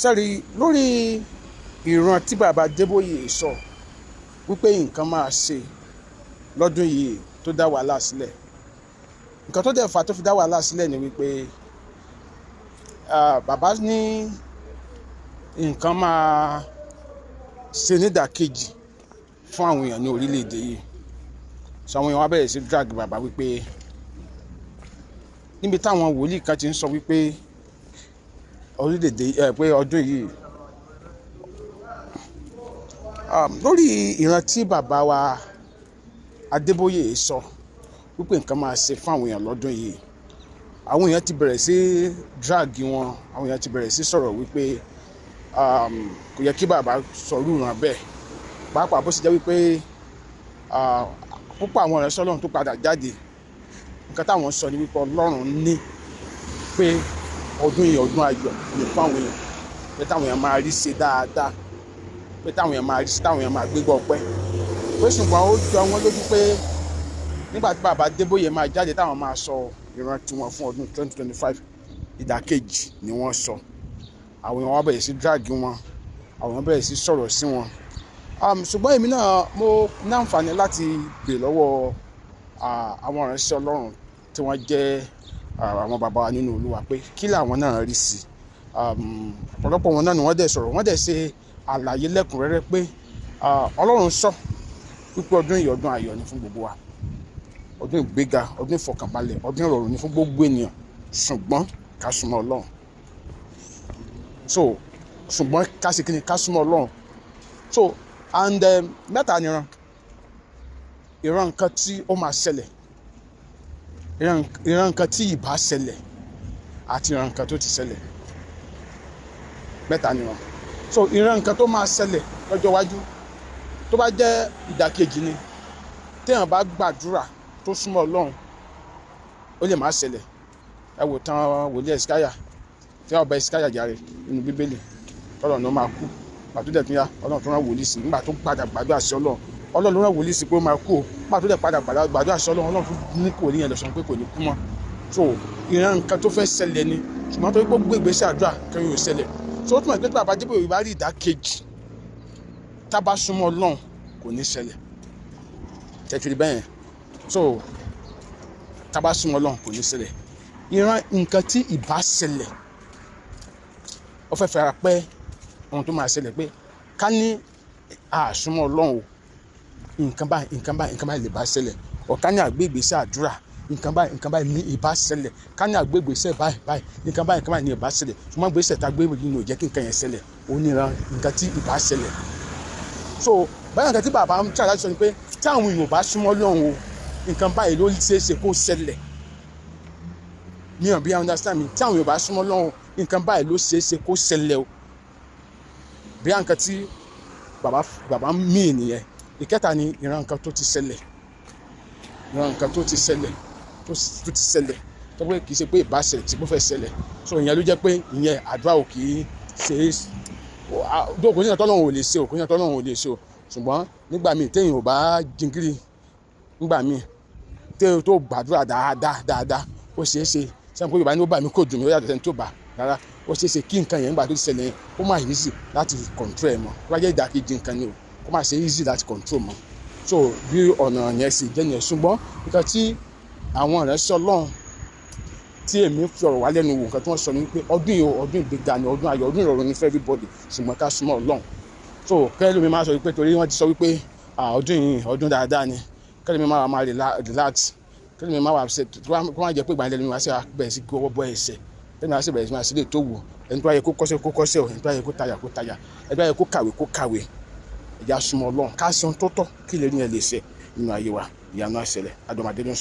sẹ́rí lórí ìran tí bàbá Adébóyè sọ wípé nǹkan máa ṣe lọ́dún yìí tó dá wàhálà sílẹ̀. Nǹkan tó dẹ̀ fà tó fi dá wàhálà sílẹ̀ ni wípé bàbá ní nǹkan máa ṣe nídàkejì fún àwọn èèyàn ní orílẹ̀-èdè yìí. So àwọn èèyàn wá bẹ̀rẹ̀ sí drag bàbá wípé níbi táwọn wòlíì kan ti ń sọ wípé orílẹ̀-èdè pé ọdún yìí lórí ìran tí bàbá wa Adébóyè sọ wípé nǹkan máa ṣe fún àwọn èèyàn lọ́dún yìí, àwọn èèyàn ti bẹ̀rẹ̀ sí drag wọn, àwọn èèyàn ti bẹ̀rẹ̀ sí sọ̀rọ̀ wípé kò yẹ kí bàbá sọ̀rọ̀ ìran bẹ́ẹ̀, pàápàá bó ṣe jẹ́ wípé púpọ̀ àwọn ìránṣẹ́ Ọlọ́run tó padà jáde nǹkan táwọn sọ ni wípé Ọlọ́run ní pé ọdún yìí ọdún ayọ̀ ní fún àwọn èèyàn, pé táwọn èèyàn máa rí ṣe dáadáa, pé táwọn èèyàn máa rí ṣe, táwọn èèyàn máa gbégbá ọpẹ́. Pé ṣùgbọ́n ó jọ wọ́n lójú pé nígbà tí bàbá Adébóyè máa jáde táwọn máa sọ ìran tiwọn fún ọdún 2025 ìdàkejì ni wọ́n sọ. Àwọn èèyàn wá bẹ̀rẹ̀ sí drag wọn, àwọn èèyàn bẹ̀rẹ̀ sí sọ̀rọ̀ sí wọn. Ṣùgbọ́n èmi náà mo ní àǹfààní láti gbè lọ́wọ́ àwọn ìránṣẹ́ Ọlọ́run tí wọ́n jẹ́ àwọn bàbá wa nínú Olúwa pé kí làwọn náà rí sí. Ọ̀pọ̀lọpọ̀ wọn náà ni wọ́n dẹ̀ sọ̀rọ̀, wọ́n dẹ̀ ṣe àlàyé lẹ́kùnrẹ́rẹ́ pé Ọlọ́run sọ wípé ọdún yìí ọdún ayọ̀ ni fún gbogbo wa, ọdún ìgbéga, ọdún ìfọkànbalẹ̀, ọdún ìrọ̀rùn ni fún gbogbo ènìyàn, ṣùgbọ́n ká súnmọ́ Ọlọ́run. So ṣùgbọ́n ká ṣe kí ni, ká súnmọ́ Ọlọ́run. So and mẹ́ta ni ìran nǹkan tí ó máa ṣẹlẹ̀, ìran nǹkan tí ìbá ṣẹlẹ̀ àti ìran nǹkan tó ti ṣẹlẹ̀. Mẹ́ta ni wọn. So ìran nǹkan tó máa ṣẹlẹ̀ lọ́jọ́ iwájú tó bá jẹ́ ìdàkejì ni, téèyàn bá gbàdúrà tó súnmọ́ Ọlọ́run ó lè má ṣẹlẹ̀. Ẹ wò tán wòlíì Ẹ̀sìkáyà tí ọba Ẹ̀sìkáyà jàre nínú Bíbélì, tọ́lọ́run ló máa kú pàtó dẹ̀ tún yá Ọlọ́run tó rán wòlíì sí nígbà tó padà gbàdúrà sí Ọlọ́run ló rán wòlíì sí pé ó máa kú o, pàtó dẹ̀ padà gbàdúrà sí Ọlọ́run tó ní kò ní yẹn lọ sọ pé kò ní kú mọ́. So ìran nǹkan tó fẹ́ ṣẹlẹ̀ ni, ṣùgbọ́n tó yẹ kó gbé ìgbésẹ̀ àdúrà kẹrin ò ṣẹlẹ̀. So ó túmọ̀ pé bàbá Adébóyè bá rí ìdàkejì tá bá súnmọ́ Ọlọ́run kò ní ṣẹlẹ̀. Tẹ̀kìrì bẹ́ẹ̀. So tá bá súnmọ́ Ọlọ́run kò ní ṣẹlẹ̀. Ìran nǹkan tí ìbá ṣẹlẹ̀ ó fẹ́ fara pẹ́ ohun tó máa ṣẹlẹ̀ pé ká ní àsúnmọ́ Ọlọ́run o, nǹkan báyìí lè bá ṣẹlẹ̀. Ọ̀ká ní àgbé ìgbésẹ̀ àdúrà, nǹkan báyìí ní ìbá ṣẹlẹ̀. Ká ní àgbé ìgbésẹ̀ báyìí, nǹkan báyìí ní ìbá ṣẹlẹ̀. Ṣùgbọ́n ìgbésẹ̀ tá gbé nínú ò jẹ́ kí nǹkan yẹn ṣẹlẹ̀. Ó ní ìran nǹkan tí ìbá ṣẹlẹ̀. So báyìí nǹkan tí bàbá ń try láti sọ ni pé tí àwọn èèyàn bá súnmọ́ Ọlọ́run o, nǹkan báyìí ló ṣeé ṣe kó ṣẹlẹ̀. Mi ò bí i understand mi, tí àwọn èèyàn bá súnmọ́ Ọlọ́run nǹkan báyìí ló ṣeé ṣe kó ṣẹlẹ̀ o. Bí i nǹkan tí bàbá ń mí nìyẹn. Ìkẹta ni ìran nǹkan tó ti ṣẹlẹ̀, ìran nǹkan tó ti ṣẹlẹ̀, tó pé kì í ṣe pé ìbá ṣẹlẹ̀ tí kò fẹ́ ṣẹlẹ̀. So ìyẹn ló jẹ́ pé ìyẹn àdúrà ò kì í ṣe é, kò ní ìyàtọ̀ Ọlọ́run ò lè ṣe o, kò ní ìyàtọ̀ Ọlọ́run ò lè ṣe o. Ṣùgbọ́n nígbà míì téèyàn ò bá jingiri, nígbà míì téèyàn tó gbàdúrà dáadáa ó ṣeé ṣe sẹ́yìn pé Yorùbá ní ó bá mi kò dùn mí ó yàtọ̀ sẹ́ni tó bá rárá, ó ṣeé ṣe kí nǹkan yẹn nígbà tó ti ṣẹlẹ̀ ó má easy láti control ẹ̀ mọ́. Tó bá jẹ́ ìdàkejì nǹkan ni o, kó má ṣe easy láti control mọ́. So bí ọ̀nà yẹn sì jẹ́ nìyẹn. Ṣùgbọ́n nǹkan tí àwọn ìránṣẹ́ Ọlọ́run tí èmi fi ọ̀rọ̀ wá lẹ́nu wò, nǹkan tí wọ́n sọ ni pé ọdún yìí ọdún ìgbéga ni, ọdún ayọ̀, ọdún ìrọ̀rùn ni for everybody, ṣùgbọ́n ká súnmọ́ Ọlọ́run. So kẹ́lẹ́ mi máa sọ wípé torí wọ́n ti sọ wípé ọdún yìí ọdún dáadáa ni, kẹ́lẹ́ mi máa relax, kẹ́lẹ́ mi máa wà upset, kó má jẹ́ pé ìgbà lẹ́nu mi wá sí bẹ̀rẹ̀ sí kí ọwọ́ bọ́ ẹsẹ̀, lẹ́nu wá sí bẹ̀rẹ̀ sí máa sílẹ̀ tó wù. Ẹni tó bá yẹ kó kọ́ṣẹ́ kó kọ́ṣẹ́ o, ẹni tó bá yẹ kó tajà kó tajà, ẹni tó bá yẹ kó kàwé kó kàwé. Ẹ̀já súnmọ́ Ọlọ́run ká ṣe ohun tó tọ́ kí lè ní ẹ lè ṣe nínú ayé wa, ìyanu á ṣẹlẹ̀. Adọ́mọdé ló ń sọ.